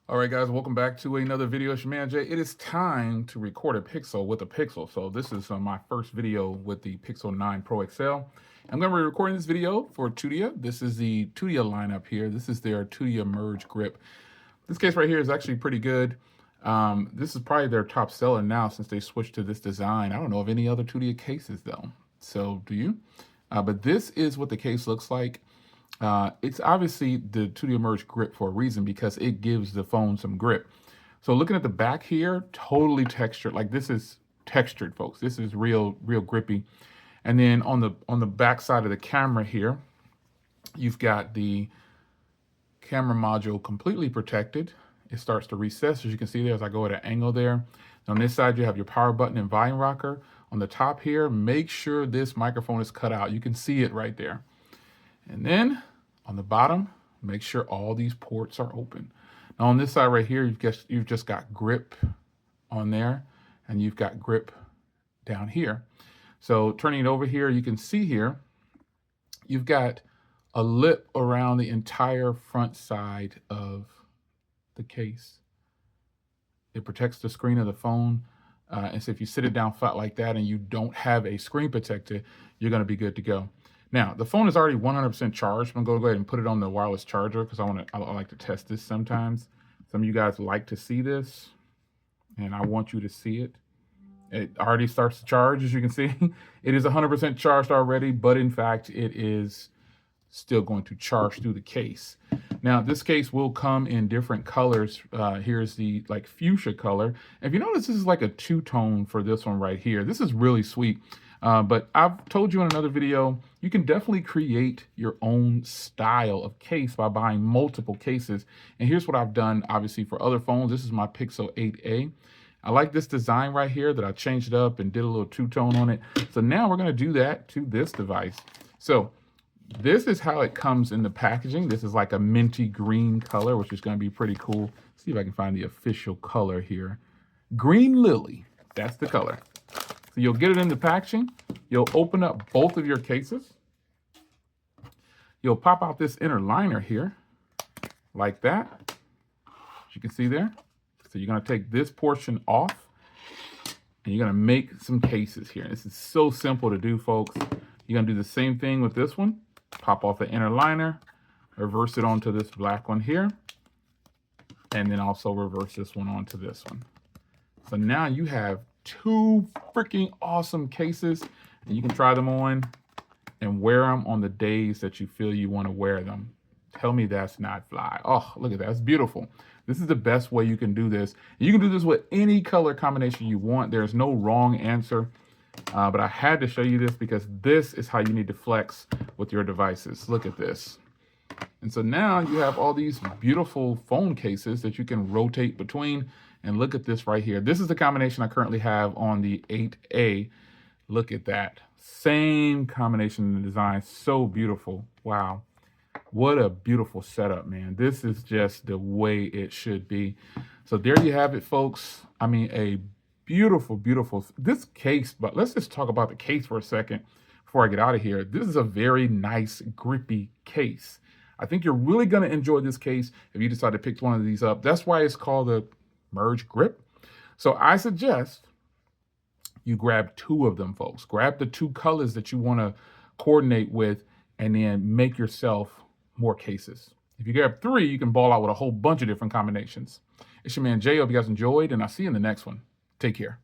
All right, guys, welcome back to another video. It's your man Jay. It is time to record a pixel with a pixel. So this is my first video with the Pixel 9 Pro XL. I'm going to be recording this video for Tudia. This is the Tudia lineup here. This is their Tudia Merge Grip. This case right here is actually pretty good. This is probably their top seller now since they switched to this design. I don't know of any other Tudia cases though. So do you? But this is what the case looks like. It's obviously the Tudia Merge grip for a reason because it gives the phone some grip. So looking at the back here, totally textured. Like this is textured, folks. This is real grippy. And then on the back side of the camera here, you've got the camera module completely protected. It starts to recess, as you can see there as I go at an angle there. On this side, you have your power button and volume rocker. On the top here, make sure this microphone is cut out. You can see it right there. And then on the bottom, make sure all these ports are open. Now on this side right here, you've just got grip on there, and you've got grip down here. So turning it over here, you can see here, you've got a lip around the entire front side of the case. It protects the screen of the phone. And so if you sit it down flat like that and you don't have a screen protector, you're gonna be good to go. Now, the phone is already 100% charged. I'm going to go ahead and put it on the wireless charger because I like to test this sometimes. Some of you guys like to see this, and I want you to see it. It already starts to charge, as you can see. It is 100% charged already, but in fact, it is still going to charge through the case. Now, this case will come in different colors. Here's the fuchsia color. If you notice, this is like a two-tone for this one right here. This is really sweet. But I've told you in another video, you can definitely create your own style of case by buying multiple cases. And here's what I've done, obviously, for other phones. This is my Pixel 8a. I like this design right here that I changed it up and did a little two-tone on it. So now we're going to do that to this device. So this is how it comes in the packaging. This is like a minty green color, which is going to be pretty cool. Let's see if I can find the official color here. Green Lily, that's the color. So you'll get it in the packaging. You'll open up both of your cases. You'll pop out this inner liner here, like that, as you can see there. So you're gonna take this portion off, and you're gonna make some cases here. This is so simple to do, folks. You're gonna do the same thing with this one. Pop off the inner liner, reverse it onto this black one here, and then also reverse this one onto this one. So now you have two freaking awesome cases, and you can try them on and wear them on the days that you feel you want to wear them. Tell me that's not fly. Oh, look at that. It's beautiful. This is the best way you can do this. You can do this with any color combination you want. There's no wrong answer. But I had to show you this because this is how you need to flex with your devices. Look at this. And so now you have all these beautiful phone cases that you can rotate between. And look at this right here. This is the combination I currently have on the 8A. Look at that. Same combination in the design. So beautiful. Wow. What a beautiful setup, man. This is just the way it should be. So there you have it, folks. I mean, a beautiful, this case, but let's just talk about the case for a second before I get out of here. This is a very nice, grippy case. I think you're really going to enjoy this case if you decide to pick one of these up. That's why it's called the Merge Grip. So I suggest you grab two of them, folks. Grab the two colors that you want to coordinate with, and then make yourself more cases. If you grab three, you can ball out with a whole bunch of different combinations. It's your man Jay. Hope you guys enjoyed, and I'll see you in the next one. Take care.